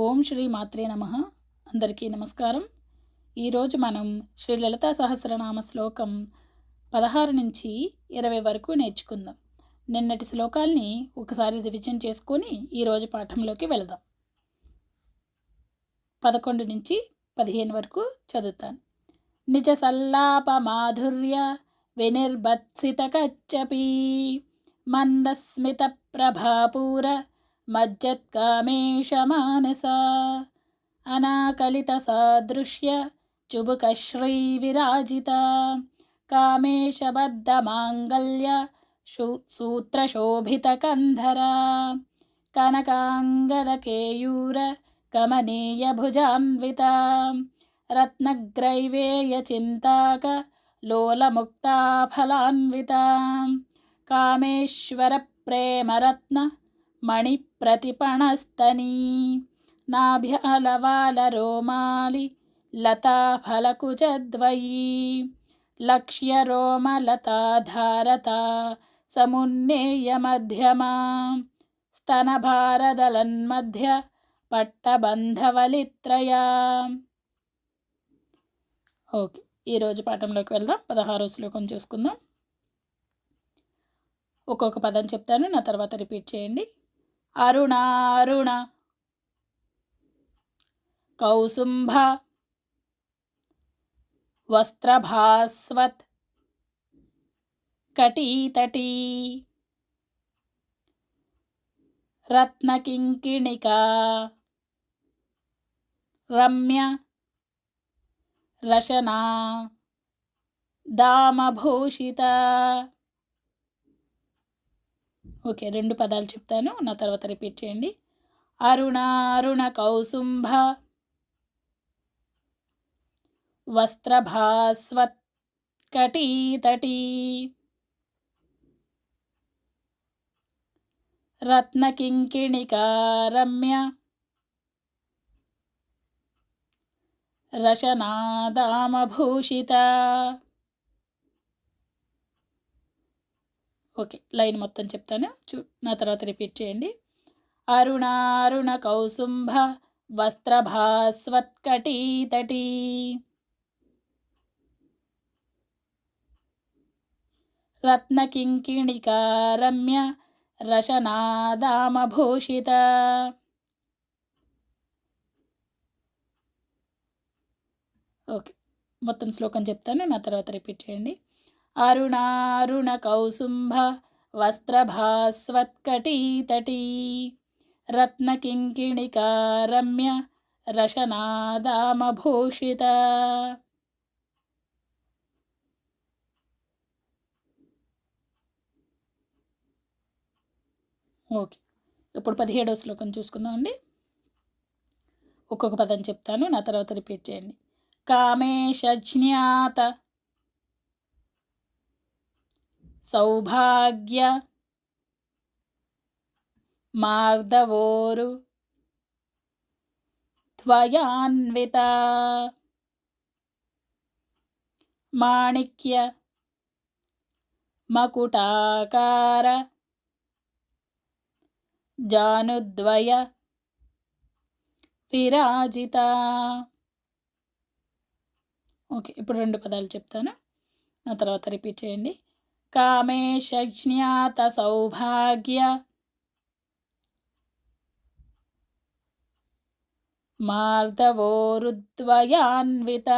ఓం శ్రీ మాత్రే నమః. అందరికీ నమస్కారం. ఈరోజు మనం శ్రీ లలితా సహస్రనామ శ్లోకం 16 నుంచి 20 వరకు నేర్చుకుందాం. నిన్నటి శ్లోకాల్ని ఒకసారి రివిజన్ చేసుకొని ఈరోజు పాఠంలోకి వెళదాం. 11 నుంచి 15 వరకు చదువుతాను. నిజ సల్లాప మాధుర్య వినిర్బత్సిత కచ్చపి మందస్మిత ప్రభాపూర మజ్జత్కామేశ మానస అనాకలిత సాదృశ్య చుబుకశ్రీ విరాజిత కామేశబద్ధ మాంగళ్య సూత్రశోభిత కంధర కనకాంగద కేయూర కమనీయ భుజాన్విత రత్నగ్రైవేయ చింతాక లోలముక్తా ఫలాన్విత కామేశ్వర ప్రేమరత్న మణిప్రతిపణస్తనీ నాభ్యాలవాలరోమాలి లతాఫలకుచద్వయీ లక్ష్యరోమలతాధారతా సమున్నేయమధ్యమా స్తనభారదలన్మధ్య పట్టబంధవలిత్రయా. ఓకే, ఈరోజు పాఠంలోకి వెళ్దాం. 16వ శ్లోకం చూసుకుందాం. ఒక్కొక్క పదం చెప్తాను, నా తర్వాత రిపీట్ చేయండి. అరుణారుణ కౌసుంభ వస్త్రభాస్వత్ కటీతటీ రత్నకింకిణికా రమ్య రశనా దామభూషిత. ఓకే, 2 పదాలు చెప్తాను, నా తర్వాత రిపీట్ చేయండి. అరుణారుణ కౌసుంభ వస్త్రభాస్వత్ కటీతటీ రత్నకింకిణికా రమ్య రశనా దామభూషిత. ఓకే, లైన్ మొత్తం చెప్తాను, నా తర్వాత రిపీట్ చేయండి. అరుణారుణ కౌసుంభ వస్త్రభాస్వత్ కటీతటీ రత్నకింకిణికా రమ్య రశనా దామభూషిత. ఓకే, మొత్తం శ్లోకం చెప్తాను, నా తర్వాత రిపీట్ చేయండి. అరుణారుణ కౌసుంభ వస్త్రభాస్వత్ కటీతటీ రత్నకింకిణికా రమ్య రశనా దామభూషిత. ఓకే, ఇప్పుడు 17వ శ్లోకం చూసుకుందామండి. ఒక్కొక్క పదం చెప్తాను, నా తర్వాత రిపీట్ చేయండి. కామేశజ్ఞాత సౌభాగ్య మార్దవోరు త్వయాన్విత మాణిక్య మకుటాకార జానుద్వయ విరాజిత. ఓకే, ఇప్పుడు 2 పదాలు చెప్తాను, నా తర్వాత రిపీట్ చేయండి. కామేశజ్ఞాత సౌభాగ్య మార్దవోరుద్వయాన్విత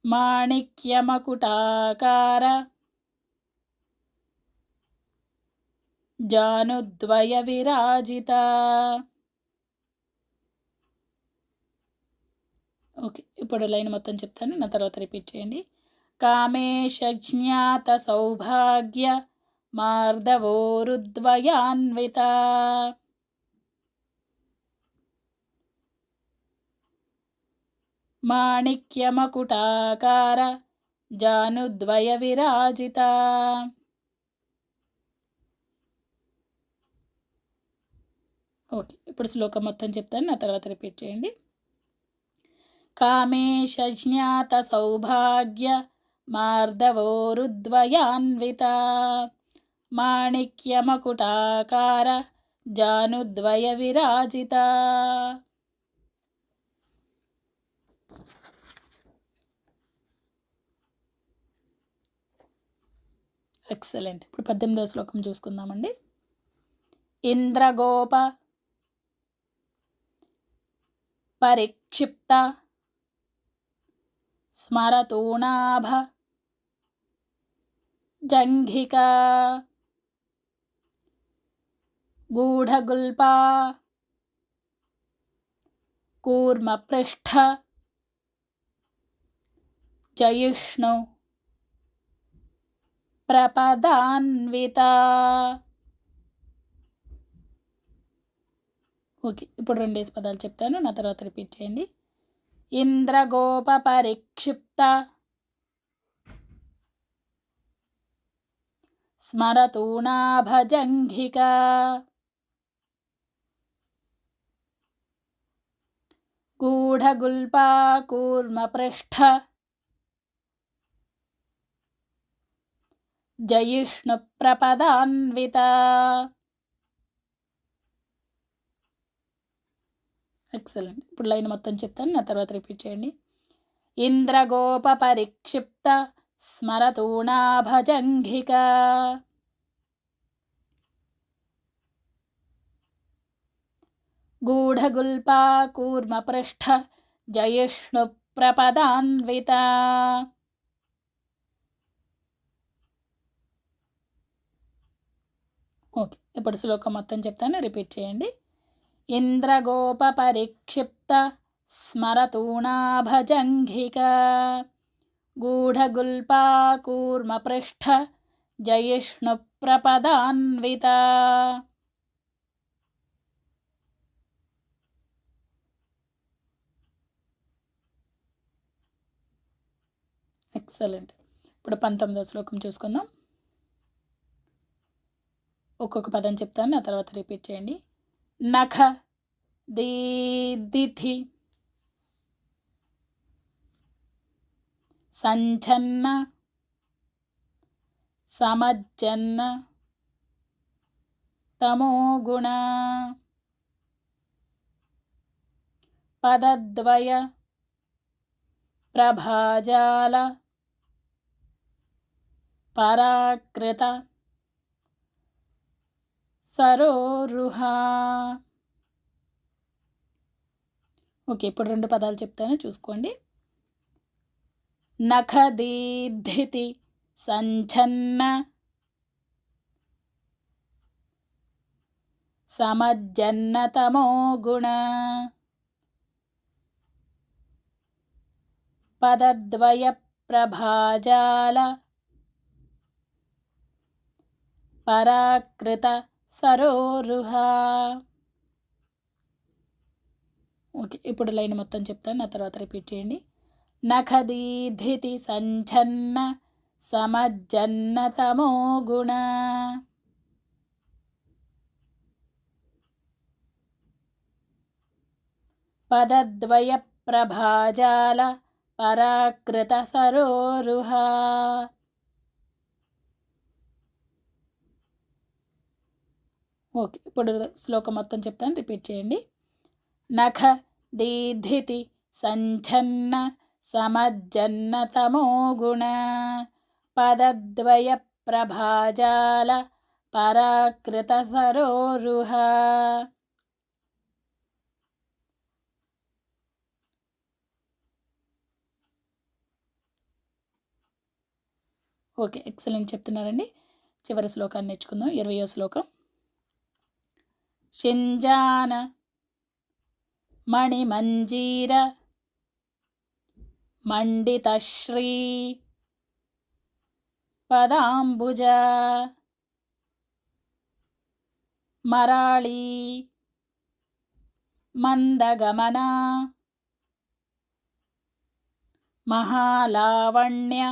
మాణిక్యమకుటాకార జానుద్వయ విరాజిత. ఓకే, ఇప్పుడు లైన్ మొత్తం చెప్తాను, నా తర్వాత రిపీట్ చేయండి. కామేశజ్ఞాత సౌభాగ్య మార్దవోరుద్వయాన్విత మాణిక్యమకుటాకార జానుద్వయ విరాజిత. ఓకే, ఇప్పుడు శ్లోకం మొత్తం చెప్తాను, నా తర్వాత రిపీట్ చేయండి. కామేశజ్ఞాత సౌభాగ్య మార్దవోరుద్వయాన్విత మాణిక్యమకుటాకార జానుద్వయ విరాజిత. ఎక్సలెంట్. ఇప్పుడు 18వ శ్లోకం చూసుకుందామండి. ఇంద్రగోప పరిక్షిప్త స్మరతూనాభ జంఘికా గూఢగుల్పా కూర్మపృష్ఠ జయిష్ణు ప్రపదాన్విత. ఓకే, ఇప్పుడు 2 పదాలు చెప్తాను, నా తర్వాత రిపీట్ చేయండి. ఇంద్రగోప పరిక్షిప్త స్మరతూనాభజంఘికా గూఢగుల్పా కూర్మపృష్ఠ జయిష్ణు ప్రపదాన్విత. ఎక్సలెంట్. ఇప్పుడు లైన్ మొత్తం చెప్తాను, నా తర్వాత రిపీట్ చేయండి. ఇంద్రగోప పరిక్షిప్త స్మరతూనాభజంఘికా గూఢగుల్పా కూర్మపృష్ఠ జయిష్ణు ప్రపదాన్విత. ఓకే, ఇప్పుడు శ్లోకం మొత్తం చెప్తాను, రిపీట్ చేయండి. ఇంద్రగోప పరిక్షిప్త స్మరతూనాభజంఘికా గూఢగుల్పా కూర్మపృష్ఠ జయిష్ణు ప్రపదాన్విత. ఎక్సలెంట్. ఇప్పుడు 19వ శ్లోకం చూసుకుందాం. ఒక్కొక్క పదం చెప్తాను, ఆ తర్వాత రిపీట్ చేయండి. నఖ దీదిథి సంఛన్న సమజ్జన్న తమోగుణ పదద్వయ ప్రభాజాల పరాకృత సరోరుహ. ఓకే, ఇప్పుడు 2 పదాలు చెప్తాను, చూసుకోండి. నఖదీధితి సంఛన్న సమజ్జన్నతమో గుణ పదద్వయ ప్రభాజాల పరాకృత సరోరుహ. ఓకే, ఇప్పుడు లైన్ మొత్తం చెప్తాను, నా తర్వాత రిపీట్ చేయండి. నఖదీధితి సంఛన్న సమజ్జన్నతమో గుణ పదద్వయ ప్రభాజాల పరాకృత సరోరుహ. ఓకే, ఇప్పుడు శ్లోకం మొత్తం చెప్తాను, రిపీట్ చేయండి. నఖ దీధితి సంఛన్న సమజ్జన్నతమో గుణ పదద్వయ ప్రభాజాల పరాకృత సరోరుహ. ఓకే, ఎక్సలెంట్ చెప్తున్నారండి. చివరి శ్లోకాన్ని నేర్చుకుందాం. 20వ శ్లోకం. షింజాన మణిమంజీర మండితశ్రీ పదాంబుజ మరాళీ మందగమన మహాలావణ్య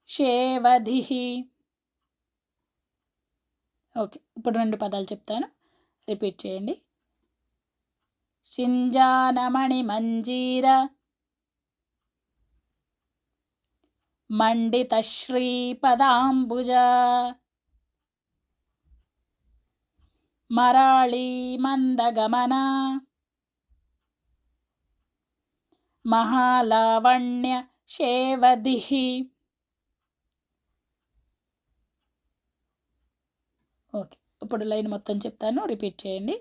షేవధిః. ఓకే, ఇప్పుడు 2 పదాలు చెప్తాను, రిపీట్ చేయండి. షింజానమణి మంజీర మండితశ్రీ పదాంబుజ మరాళీ మందగమన మహాలావణ్య శేవదిః. ఓకే, ఇప్పుడు లైన్ మొత్తం చెప్తాను, రిపీట్ చేయండి.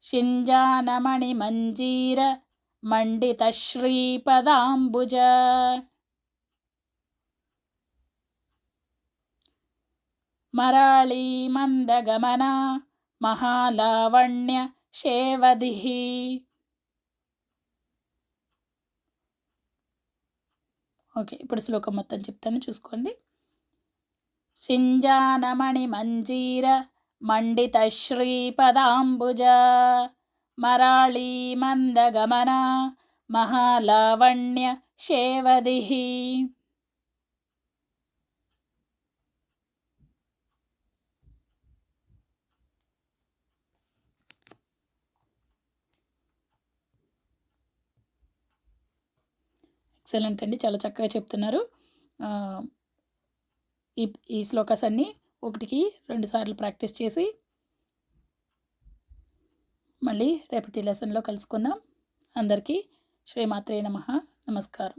షింజానమణి మంజీర మండిత శ్రీపదాంబుజ మరాళీ మందగమన మహాలావణ్య శేవదిః. ఓకే, ఇప్పుడు శ్లోకం మొత్తం చెప్తాను, చూసుకోండి. షింజానమణి మంజీర మండిత శ్రీపదాంబుజ మరాళీ మందగమన మహాలావణ్య శేవదిః. ఎక్సలెంట్ అండి, చాలా చక్కగా చెప్తున్నారు. ఈ ఈ శ్లోకాస్ అన్నీ 1-2 సార్లు ప్రాక్టీస్ చేసి మళ్ళీ రేపటి లెసన్లో కలుసుకుందాం. అందరికీ శ్రీమాత్రే నమః. నమస్కారం.